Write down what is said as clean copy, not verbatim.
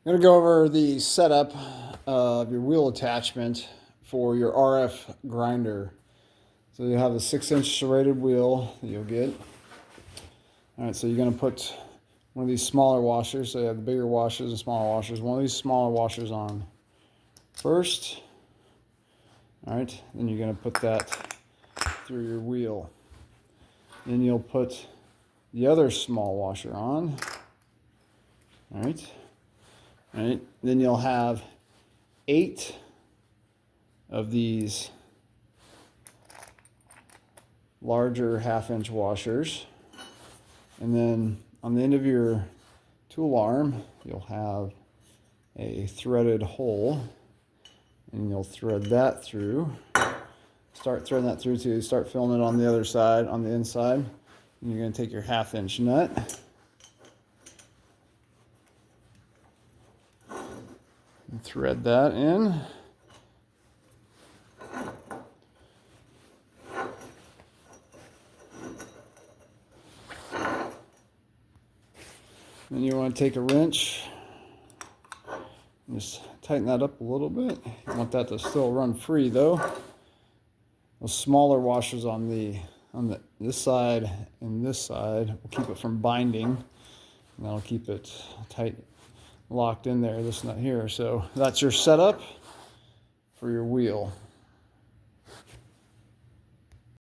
I'm going to go over the setup of your wheel attachment for your RF grinder. So you have a 6-inch serrated wheel that you'll get. All right, so you're going to put one of these smaller washers. So you have the bigger washers and smaller washers. One of these smaller washers on first. All right, then you're going to put that through your wheel. Then you'll put the other small washer on. All right. All right. Then you'll have 8 of these larger 1/2-inch washers. And then on the end of your tool arm, you'll have a threaded hole, and you'll thread that through. Start threading that through till you start filling it on the other side, on the inside. And you're going to take your 1/2-inch nut and thread that in. Then you want to take a wrench and just tighten that up a little bit. You want that to still run free though. Those smaller washers on this side and this side will keep it from binding, and that'll keep it tight, locked in there, this nut here. So that's your setup for your wheel.